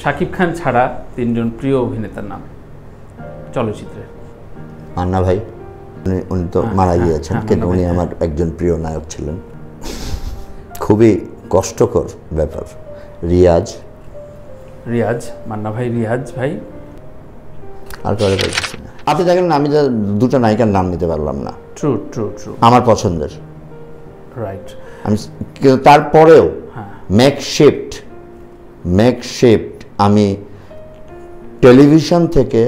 শাকিব খান ছাড়া তিনজন প্রিয় অভিনেতার নাম চলচ্চিত্রে। মান্না ভাই, উনি তো মারা গিয়েছেন, কিন্তু উনি আমার একজন প্রিয় নায়ক ছিলেন। খুবই কষ্টকর ব্যাপার। রিয়াজ, মান্না ভাই, রিয়াজ ভাই। আর কারো পাইতেছি না। আপনি দেখেন না, আমি দুটো নায়িকার নাম নিতে পারলাম না। ট্রু আমার পছন্দের, রাইট। আমি কিন্তু তারপরেও মেকশিফট আমি টেলিভিশন থেকে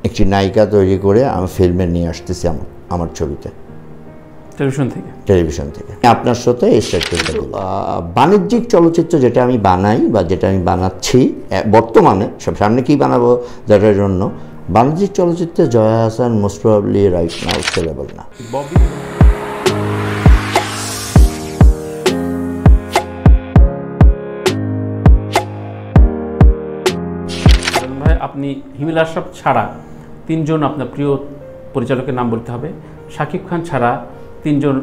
একটি নায়িকা তৈরি করে আমি ফিল্মে নিয়ে আসতেছি আমার ছবিতে, টেলিভিশন থেকে আপনার সাথে এই সেক্টরটা। বাণিজ্যিক চলচ্চিত্র যেটা আমি বানাই বা যেটা আমি বানাচ্ছি বর্তমানে, সামনে কি বানাবো যেটার জন্য, বাণিজ্যিক চলচ্চিত্রে Joya Hasan most probably right now sellable না। ভাই, আপনি হিমেল আশরাফ ছাড়া তিনজন আপনার প্রিয় পরিচালকের নাম বলতে হবে। শাকিব খান ছাড়া তিনজন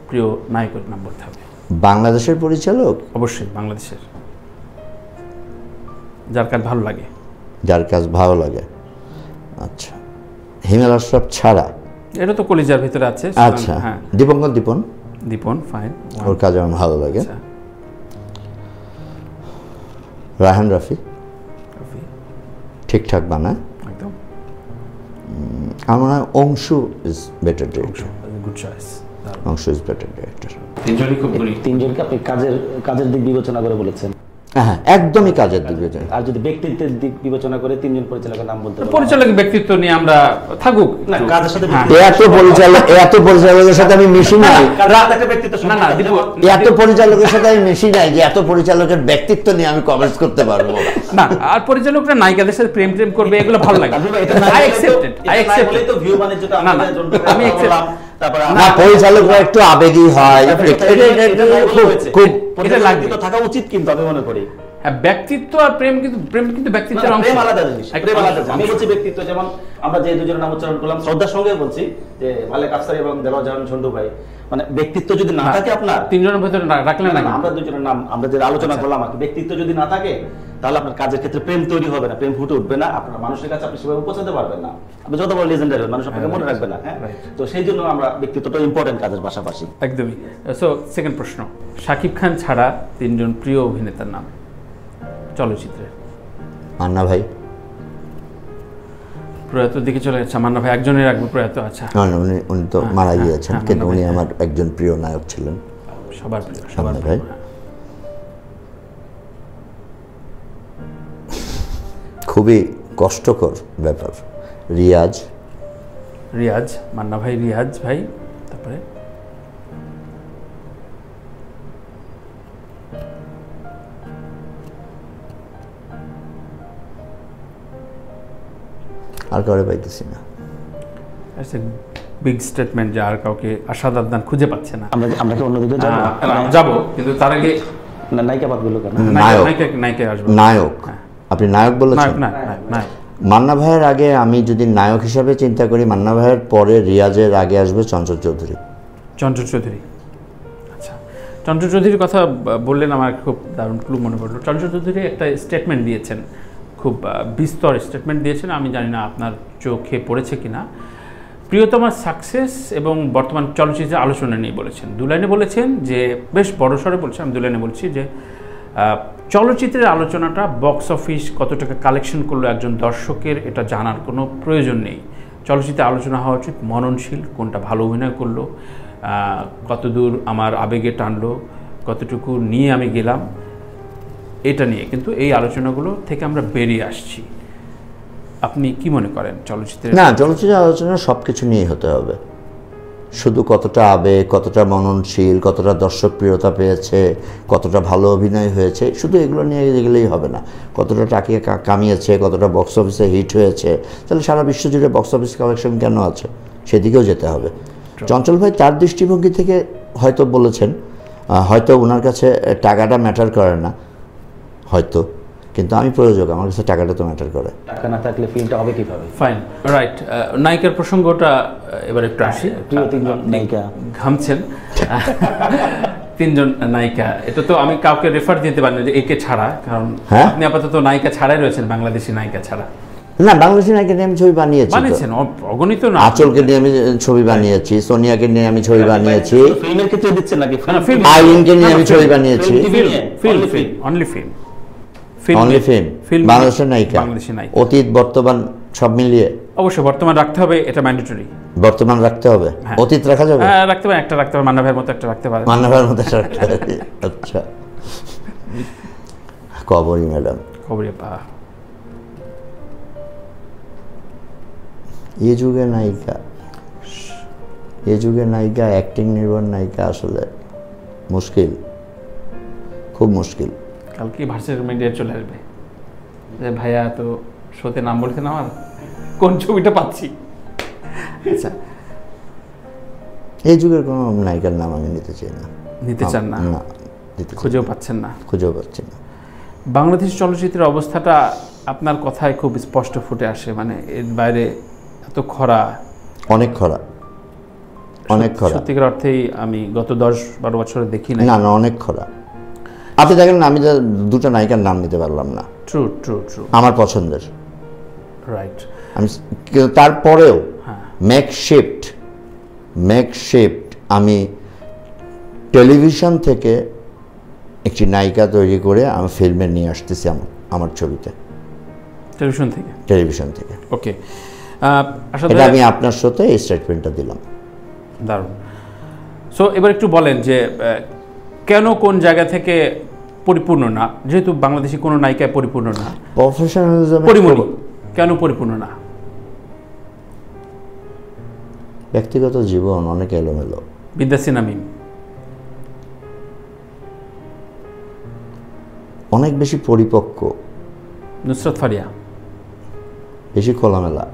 প্রিয় নায়কের নাম বলতে হবে। বাংলাদেশের পরিচালক? অবশ্যই বাংলাদেশের, যার কাজ ভালো লাগে। আচ্ছা, হিমেল আশরাফ ছাড়া? এটা তো কলিজার ভিতরে আছে। আচ্ছা, হ্যাঁ, দীপন ফাইন, ওর কাজ আমার ভালো লাগে। রায়হান রাফি ঠিকঠাক বানায় একদম। আমার মনে হয় Anshu is better director. Good choice. Anshu is better director. তিনজনকে আপনি কাজের দিক বিবেচনা করে বলেছেন? হ্যাঁ, একদমই কাজের দিক বিবেচনা। আর যদি ব্যক্তিত্বের দিক বিবেচনা করে তিনজন পরিচালকের নাম বলতে পারেন? পরিচালকের ব্যক্তিত্ব নিয়ে আমরা থাকুক না, কাজের সাথে এত পরিচালকের সাথে আমি মিশি নাই। এত পরিচালকের সাথে আমি মিশি নাই যে এত পরিচালকের ব্যক্তিত্ব নিয়ে আমি কমেন্ট করতে পারবো না। আর পরিচালকরা নায়িকাদের সাথে প্রেম করবে, এগুলো ভালো লাগে। আই অ্যাকসেপ্টেড তো ভিউ বাণিজ্যটা আমি অ্যাকসেপ্ট। না, পরিচালকরা একটু আবেগী হয়, খুব এটা লাগবে তো থাকা উচিত, কিন্তু আমি মনে করি ব্যক্তিত্ব আর প্রেম কিন্তু ব্যক্তিত্বের অংশ, আলাদা জিনিস। আমি বলছি ব্যক্তিত্ব, যেমন আমরা যে দুজনের নাম উচ্চারণ করলাম, শ্রদ্ধার সঙ্গে বলছি যে মালেক আফসারি এবং দেলোয়ার জাহান ঝন্টু ভাই, মানে ব্যক্তিত্ব যদি না থাকে আপনার তিনজনের ভিতরে রাখলেন না, আমরা দুজনের নাম আমরা যে আলোচনা করলাম আর কি, ব্যক্তিত্ব যদি না থাকে তাহলে আপনার কাজের ক্ষেত্রে প্রেম তৈরি হবে না, প্রেম ফুটে উঠবে না, আপনার মানুষের কাছে আপনি সেভাবে পৌঁছাতে পারবেন না, আপনি যত বড় লেজেন্ডারি মানুষ আপনাকে মনে রাখবে না। হ্যাঁ, তো সেই জন্য আমরা ব্যক্তিত্বটা ইম্পর্টেন্ট কাজের পাশাপাশি। একদমই। সো সেকেন্ড প্রশ্ন, শাকিব খান ছাড়া তিনজন প্রিয় অভিনেতার নাম চলচ্চিত্রে। মান্না ভাই প্রয়াতের দিকে চলে যাচ্ছে। মান্না ভাই একজনের রাখবো, প্রয়াত। আচ্ছা, উনি তো মারা গিয়েছেন, কিন্তু উনি আমার একজন প্রিয় নায়ক ছিলেন, সবার প্রিয়। মান্না ভাই। খুবই কষ্টকর ব্যাপার। রিয়াজ, মান্না ভাই, রিয়াজ ভাই। তারপরে আর কাউরে পাইতেছি না। বিগ স্টেটমেন্ট যে আর কাউকে আশাদ আদনান খুঁজে পাচ্ছে না। আমরা কি অন্যদিকে যাবো, কিন্তু তার আগে নায়িকা বাদগুলো কেন? নায়িকা আসবে। নায়ক, আপনি নায়ক বলেছেন? মান্না ভাইয়ের আগে আমি যদি নায়ক হিসাবে চিন্তা করি, মান্না ভাইয়ের পরে রিয়াজের আগে আসবে চঞ্চল চৌধুরী। আচ্ছা, চঞ্চল চৌধুরীর কথা বললেন, আমার খুব দারুণ ক্লু মনে পড়লো। চঞ্চল চৌধুরী একটা স্টেটমেন্ট দিয়েছেন, খুব বিস্তর স্টেটমেন্ট দিয়েছেন, আমি জানি না আপনার চোখে পড়েছে কিনা। প্রিয়তমার সাকসেস এবং বর্তমান চলচ্চিত্রের আলোচনা নিয়ে বলেছেন। দু লাইনে বলেছেন যে, বেশ বড়সড়ে বলছেন, আমি দু লাইনে বলছি যে চলচ্চিত্রের আলোচনাটা বক্স অফিস কত টাকা কালেকশন করলো একজন দর্শকের এটা জানার কোনো প্রয়োজন নেই। চলচ্চিত্রের আলোচনা হওয়া উচিত মননশীল, কোনটা ভালো অভিনয় করলো, কতদূর আমার আবেগে টানলো, কতটুকু নিয়ে আমি গেলাম, এটা নিয়ে। কিন্তু এই আলোচনাগুলো থেকে আমরা বেরিয়ে আসছি। আপনি কি মনে করেন চলচ্চিত্রের? না, চলচ্চিত্রের আলোচনা সব কিছু নিয়ে হতে হবে। শুধু কতটা আবেগ, কতটা মননশীল, কতটা দর্শক প্রিয়তা পেয়েছে, কতটা ভালো অভিনয় হয়েছে, শুধু এগুলো নিয়ে গেলেই হবে না। কতটা টাকা কামিয়েছে, কতটা বক্স অফিসে হিট হয়েছে, তাহলে সারা বিশ্ব জুড়ে বক্স অফিস কালেকশন কেন আছে, সেদিকেও যেতে হবে। চঞ্চল ভাই তার দৃষ্টিভঙ্গি থেকে হয়তো বলেছেন, হয়তো ওনার কাছে টাকাটা ম্যাটার করে না, হয়তো, কিন্তু আমি প্রয়োজক, আমার কাছে টাকাটা তো ম্যাটার করে। টাকা না থাকলে ফিল্মটা হবে কিভাবে? Fine, right. নায়িকার প্রসঙ্গটা এবার একটু আসি। প্রিয় তিনজন নায়িকা ঘামছেন। তিনজন নায়িকা, এটা তো আমি কাউকে রেফার দিতে পারি না যে একে ছাড়া, কারণ হ্যাঁ? আপনি আপাতত নায়িকা ছাড়াই রয়েছেন, বাংলাদেশি নায়িকা ছাড়া। না, বাংলাদেশি নায়িকা নিয়ে আমি ছবি বানিয়েছি তো। বানিয়েছেন অগণিত না। আঁচলকে নিয়ে আমি ছবি বানিয়েছি, সোনিয়াকে নিয়ে আমি ছবি বানিয়েছি, ফিল্মের ক্ষেত্রে দিচ্ছেন নাকি? film। আইরিনকে নিয়ে আমি ছবি বানিয়েছি। Film, only film, only film, বাংলাদেশের নায়িকা, বাংলাদেশি নায়িকা। অতীত বর্তমান সব মিলিয়ে অবশ্যই বর্তমান রাখতে হবে, এটা ম্যান্ডেটরি। বর্তমান রাখতে হবে, হ্যাঁ। অতীত রাখা যাবে? হ্যাঁ রাখতে হবে, একটা রাখতে হবে, মান্না ভাইয়ের মতো একটা রাখতে পারে। মান্না ভাইয়ের মধ্যে রাখতে হবে। আচ্ছা, কবরী ম্যাডাম, খবরে পা এই যুগের নায়িকা, এই যুগের নায়িকা, অ্যাক্টিং নির্ভর নায়িকা আসলে মুশকিল, খুব মুশকিল। কালকে ভার্চুয়াল মিডিয়ায় চলে আসবে যে ভাইয়া তো শোতে নাম বলছেন আমার, কোন ছবিটা পাচ্ছি। আচ্ছা, এই যুগের কোনো নায়িকার নাম আমি নিতে চাই না। নিতে চান না? না, নিতে চাই না। খুঁজেও পাচ্ছেন না? খুঁজেও পাচ্ছি না। বাংলাদেশ চলচ্চিত্রের অবস্থাটা আপনার কথায় খুব স্পষ্ট ফুটে আসে, মানে এর বাইরে এত খরা, অনেক খরা, অনেক খরা। সত্যিকার অর্থেই আমি গত 10-12 বছরে দেখি না। না না, অনেক খরা। আপনি দেখেন না, আমি দুটো নায়িকার নাম নিতে পারলাম না ট্রু ট্রু ট্রু, আমার পছন্দের। রাইট। আমি কিন্তু তারপরেও হ্যাঁ, মেকশিফট আমি টেলিভিশন থেকে একটি নায়িকা তৈরি করে আমি ফিল্মে নিয়ে আসতেছি আমার ছবিতে, টেলিভিশন থেকে। ওকে, এটা আমি আপনার সাথে এই স্টেটমেন্টটা দিলাম। দারুণ। সো এবার একটু বলেন যে কেন, কোন জায়গা থেকে পরিপূর্ণ না, যেহেতু বাংলাদেশি কোনো নায়িকায় পরিপূর্ণ না, প্রফেশনালিজম পরিমণি কেন পরিপূর্ণ না? ব্যক্তিগত জীবন অনেক এলোমেলো। বিদ্যাসী নামিম অনেক বেশি পরিপক্ক, নুসরাত ফারিয়া বেশি খোলামেলা।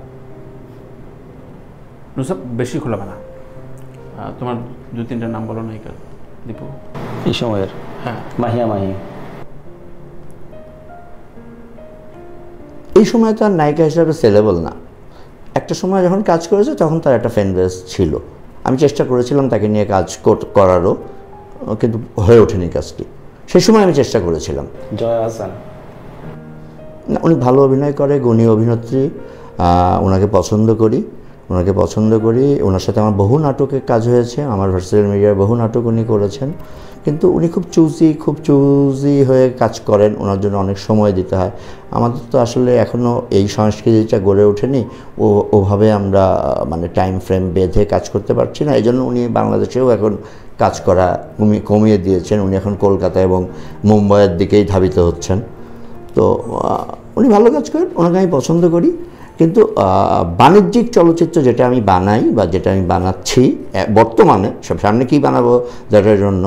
নুসরাত বেশি খোলামেলা। তোমার 2-3টা নাম বলো নায়িকা, দীপু। এই সময়ের? হ্যাঁ, মাহিয়া মাহি। এই সময় তো আর নায়িকা হিসাবে সেলেবল না। একটা সময় যখন কাজ করেছে তখন তার একটা ফ্যান বেস ছিল। আমি চেষ্টা করেছিলাম তাকে নিয়ে কাজ করারও, কিন্তু হয়ে ওঠেনি কাজটি। সেই সময় আমি চেষ্টা করেছিলাম। জয়া আহসান, না, উনি ভালো অভিনয় করে, গুণী অভিনেত্রী, ওনাকে পছন্দ করি। ওনার সাথে আমার বহু নাটকে কাজ হয়েছে, আমার ভার্চুয়াল মিডিয়ার বহু নাটক উনি করেছেন। কিন্তু উনি খুব চুজি হয়ে কাজ করেন, ওনার জন্য অনেক সময় দিতে হয়। আমাদের তো আসলে এখনও এই সংস্কৃতিটা গড়ে ওঠেনি, ওভাবে আমরা মানে টাইম ফ্রেম বেঁধে কাজ করতে পারছি না। এই জন্য উনি বাংলাদেশেও এখন কাজ করা কমিয়ে দিয়েছেন। উনি এখন কলকাতা এবং মুম্বাইয়ের দিকেই ধাবিত হচ্ছেন। তো উনি ভালো কাজ করেন, ওনাকে আমি পছন্দ করি। কিন্তু বাণিজ্যিক চলচ্চিত্র যেটা আমি বানাই বা যেটা আমি বানাচ্ছি বর্তমানে, সামনে কী বানাবো যেটার জন্য,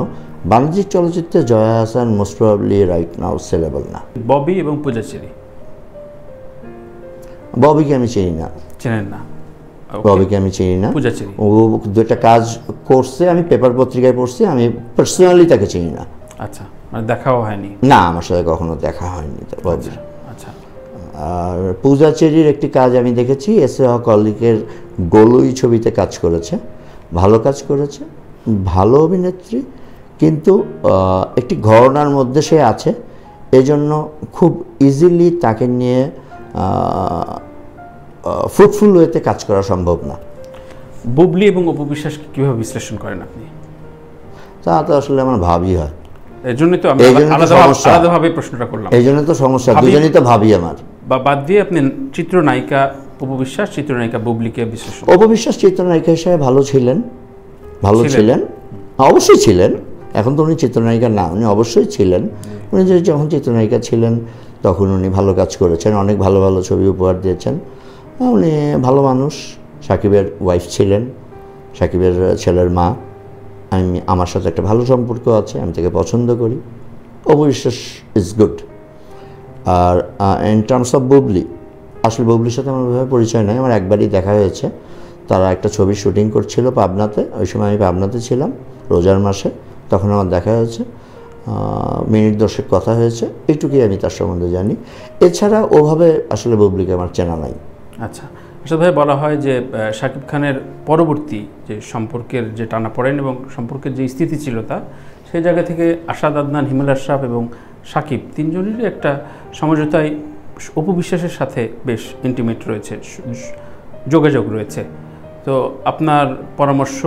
বাণিজ্যিক চলচ্চিত্রে Joya Ahsan most probably right now sellable না। ববি এবং পূজা চেরি, ববিকে আমি চিনি না। চেনেন না? ববিকে আমি চিনি না। পূজা চেরি ও দুটা কাজ করছে, আমি পেপার পত্রিকায় পড়ছি, আমি পার্সোনালি তাকে চিনি না। আচ্ছা, মানে দেখাও হয়নি? না, আমার সাথে কখনো দেখা হয়নি ববির। আচ্ছা, আর পূজা চেরির একটি কাজ আমি দেখেছি, এস এ হক অলিকের গোলুই ছবিতে কাজ করেছে, ভালো কাজ করেছে, ভালো অভিনেত্রী। কিন্তু একটি ঘটনার মধ্যে সে আছে, এজন্য খুব ইজিলি তাকে নিয়ে ফ্রুটফুল ওয়েতে কাজ করা সম্ভব না। বুবলি এবং অপু বিশ্বাসকে কীভাবে বিশ্লেষণ করেন আপনি? তা তো আসলে আমার ভাবি হয়, এই জন্যই তো আমি আলাদাভাবে প্রশ্নটা করলাম। এই জন্য তো সমস্যা, দুজনই তো ভাবি আমার। বা বাদ দিয়ে আপনি চিত্রনায়িকা অপু বিশ্বাস, চিত্রনায়িকা বুবলিকে বিশ্লেষণ? অপু বিশ্বাস চিত্রনায়িকা হিসেবে ভালো ছিলেন, অবশ্যই ছিলেন। এখন তো উনি চিত্রনায়িকা না, উনি অবশ্যই ছিলেন। উনি যখন চিত্রনায়িকা ছিলেন তখন উনি ভালো কাজ করেছেন, অনেক ভালো ভালো ছবি উপহার দিয়েছেন। উনি ভালো মানুষ, সাকিবের ওয়াইফ ছিলেন, সাকিবের ছেলের মা। আমার সাথে একটা ভালো সম্পর্ক আছে, আমি তাকে পছন্দ করি। Apu Biswas is good. আর ইন টার্মস অফ বুবলি, আসলে বুবলির সাথে আমার ভাবে পরিচয় নাই, আমার একবারই দেখা হয়েছে। তারা একটা ছবির শুটিং করছিল পাবনাতে, ওই সময় আমি পাবনাতে ছিলাম রোজার মাসে, তখন আমার দেখা হয়েছে, মিনিট 10 কথা হয়েছে, এইটুকুই আমি তার সম্বন্ধে জানি। এছাড়া ওভাবে আসলে বুবলিকে আমার চেনা নাই। আচ্ছা, আসলে ভাই বলা হয় যে শাকিব খানের পরবর্তী যে সম্পর্কের যে টানাপোড়েন এবং সম্পর্কের যে স্থিতিশীলতা, সেই জায়গা থেকে আসাদ আদনান, হিমেল আশরাফ এবং সাকিব তিনজনেরই একটা সমঝোতায় অপু বিশ্বাসের সাথে বেশ ইন্টিমেট রয়েছে, যোগাযোগ রয়েছে। তো আপনার পরামর্শ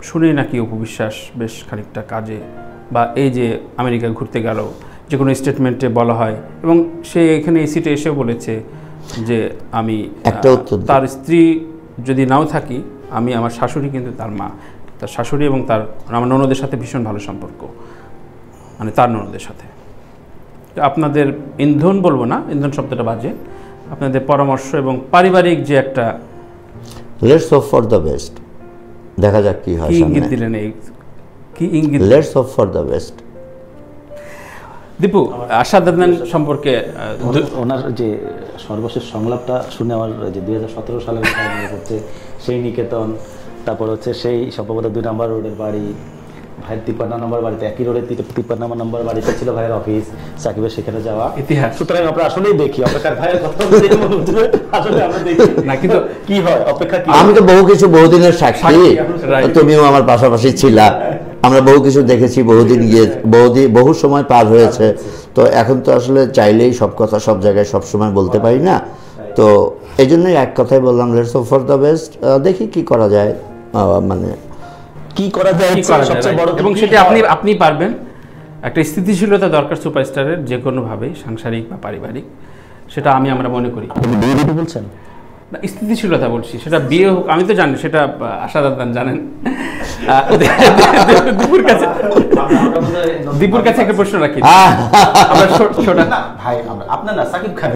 শুনেই নাকি অপু বিশ্বাস বেশ খানিকটা কাজে, বা এই যে আমেরিকা ঘুরতে গেল, যে কোনো স্টেটমেন্টে বলা হয়, এবং সে এখানে এই সিটে এসেও বলেছে যে আমি তার স্ত্রী যদি নাও থাকি, আমি আমার শাশুড়ি কিন্তু তার মা, তার শাশুড়ি এবং তার আমার ননদের সাথে ভীষণ ভালো সম্পর্ক, মানে তার ননদের সাথে। আপনাদের ইন্ধন বলবো না, ইন্ধন শব্দটা বাজে, আপনাদের পরামর্শ এবং পারিবারিক যে একটা let's hope for the best, দেখা যাক কি হয়। কি ইঙ্গিত দিলেন, এই কি ইঙ্গিত? Let's hope for the best. Dipu, Asad Adnan সম্পর্কে ওনার যে সর্বশেষ সংলাপটা শুনে আমার যে 2017 সালের কথা মনে পড়ছে, সেই নিকেতন, তারপর হচ্ছে সেই সম্ভবত 2 নম্বর রোডের বাড়ি, ভাইয়ের 53 নম্বর বাড়িতে, একই রোডের 53 নম্বর বাড়িতে ছিল ভাইয়ের অফিস, সাকিবের সেখানে যাওয়া ইতিহাস। সুতরাং আমরা আসলেই দেখি অপেক্ষার ভাইয়ের কথা আসলে আমরা দেখি না, কিন্তু কি হয় অপেক্ষা কি। আমি তো বহু কিছু, বহুদিনের সাক্ষী, তুমিও আমার পাশাপাশি ছিলা, আমরা বহু কিছু দেখেছি, বহুদিন গিয়ে বহু সময় পার হয়েছে। তো এখন তো আসলে চাইলেই সব কথা সব জায়গায় সব সময় বলতে পারি না, তো এই জন্যই এক কথাই বললাম let's hope for the best. দেখি কি করা যায়, মানে কি করা যায় সবচেয়ে বড়, এবং সেটা আপনি পারবেন। একটা স্থিতিশীলতা দরকার সুপারস্টারের, যে কোনোভাবেই, সাংসারিক বা পারিবারিক, সেটা আমরা মনে করি। বিয়ে দিতে বলছেন না, স্থিতিশীলতা বলছি, সেটা বিয়ে হোক, আমি তো জানি, সেটা আসাদ আদনান জানেন। দীপুর কাছে একটা প্রশ্ন রাখি, ভাই আপনার না সাকিব খান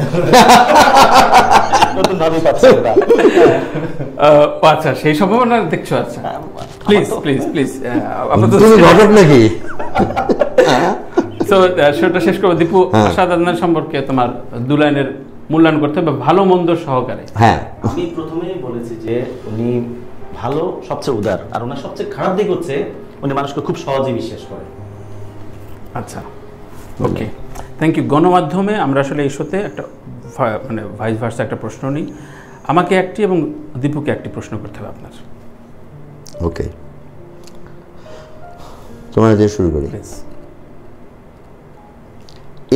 নতুন ভাবে পাচ্ছেন না, আচ্ছা সেই সম্ভাবনা দেখছো? আচ্ছা প্লিজ প্লিজ প্লিজ, তুমি ঘটক নাকি? তো সেটা শেষ করবো। দীপু, আসাদ আদনান সম্পর্কে তোমার 2 লাইনের মূল্যায়ন করতে হবে, ভালো মন্দ সহকারে। হ্যাঁ, আমি প্রথমেই বলেছি যে উনি ভালো, সবচেয়ে উদার, আর ওনার সবচেয়ে খারাপ দিক হচ্ছে উনি মানুষকে খুব সহজে বিশ্বাস করেন। আচ্ছা, ওকে, থ্যাংক ইউ। গণমাধ্যমে আমরা আসলে এই শোতে একটা মানে ভাইস ভার্সা একটা প্রশ্ন নিই, আমাকে একটি এবং দীপুকে একটি প্রশ্ন করতে হবে আপনার। ওকে, তোমার দিয়ে শুরু করি।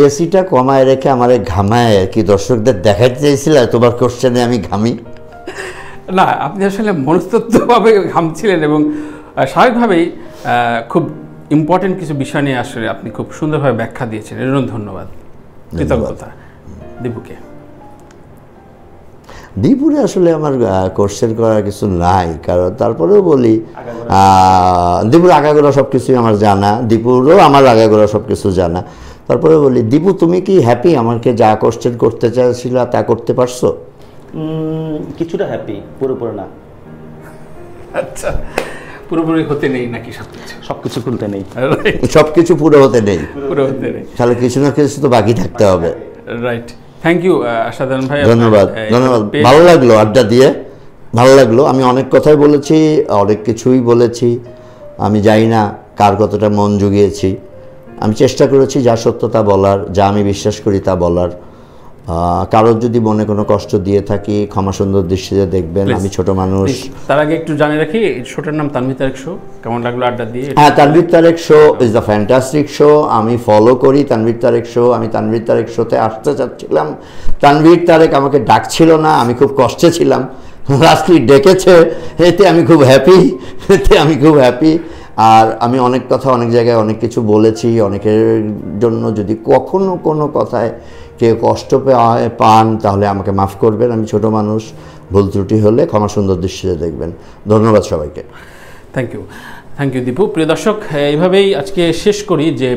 এসিটা কমায় রেখে আমার ঘামায় কি দর্শকদের দেখাতে চাইছিল তোমার কোশ্চেনে আমি ঘামি? না, আপনি আসলে মনস্তত্ত্বভাবে ঘামছিলেন এবং স্বাভাবিকভাবেই খুব ইম্পর্টেন্ট কিছু বিষয় নিয়ে আসলে আপনি খুব সুন্দরভাবে ব্যাখ্যা দিয়েছেন, এর জন্য ধন্যবাদ, কৃতজ্ঞতা দীপুকে। দীপুরে আসলে আমার কোশ্চেন করার কিছু নাই, কারণ তারপরেও বলি দীপুর আগাগোড়া সব কিছুই আমার জানা, দীপুরও আমার আগাগোড়া সব কিছু জানা। তারপরে বলি, দীপু তুমি কি হ্যাপি? আমাকে যা কোশ্চেন করতে চাইছিল তা করতে পারছো? কিছুটা হ্যাপি, পুরোপুরি না। আচ্ছা, পুরোপুরি হতে নেই নাকি? সবকিছু খুলতে নেই, সবকিছু পুরো হতে নেই, পুরো হতে নেই, তাহলে কিছু না কিছু তো বাকি থাকতে হবে। Right, thank you Asad Adnan ভাই, ধন্যবাদ। ধন্যবাদ, ভালো লাগলো আড্ডা দিয়ে, ভালো লাগলো। আমি অনেক কথাই বলেছি, অনেক কিছুই বলেছি, আমি জানি না কার কতটা মন জুগিয়েছি। আমি চেষ্টা করেছি যা সত্যতা বলার, যা আমি বিশ্বাস করি তা বলার। কারোর যদি মনে কোনো কষ্ট দিয়ে থাকি, ক্ষমা সুন্দর দৃষ্টিতে দেখবেন, আমি ছোট মানুষ। তার আগে একটু জানিয়ে রাখি, শোটার নাম তানভীর তারেক শো। কেমন লাগলো আড্ডা দিয়ে? হ্যাঁ, Tanvir Tarek show is the fantastic show. আমি ফলো করি তানভীর তারেক শো। আমি তানভীর তারেক শোতে আসতে চাচ্ছিলাম, তানভীর তারেক আমাকে ডাকছিল না, আমি খুব কষ্টে ছিলাম, লাস্টলি ডেকেছে, এতে আমি খুব হ্যাপি, এতে আমি খুব হ্যাপি। আর আমি অনেক কথা অনেক জায়গায় অনেক কিছু বলেছি, অনেকের জন্য যদি কখনো কোনো কথায় কেউ কষ্ট পান তাহলে আমাকে মাফ করবেন, আমি ছোট মানুষ, ভুল ত্রুটি হলে ক্ষমা সুন্দর দৃষ্টিতে দেখবেন। ধন্যবাদ সবাইকে। Thank you, thank you Dipu. প্রিয় দর্শক, এইভাবেই আজকে শেষ করি যে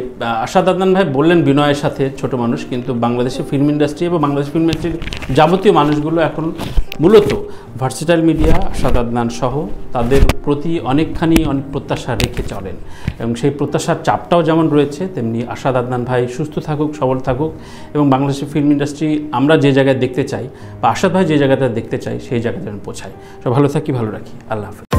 আসাদ আদনান ভাই বললেন বিনয়ের সাথে ছোট মানুষ, কিন্তু বাংলাদেশের ফিল্ম ইন্ডাস্ট্রি এবং বাংলাদেশ ফিল্ম ইন্ডাস্ট্রির যাবতীয় মানুষগুলো এখন মূলত ভার্সেটাইল মিডিয়া, আসাদ আদনান সহ তাদের প্রতি অনেক প্রত্যাশা রেখে চলেন, এবং সেই প্রত্যাশার চাপটাও যেমন রয়েছে, তেমনি আসাদ আদনান ভাই সুস্থ থাকুক, সবল থাকুক, এবং বাংলাদেশের ফিল্ম ইন্ডাস্ট্রি আমরা যে জায়গায় দেখতে চাই, বা আসাদ ভাই যে জায়গাটা দেখতে চাই, সেই জায়গাটা যেন পৌঁছায়। সব ভালো থাকি, ভালো রাখি। আল্লাহ হাফেজ।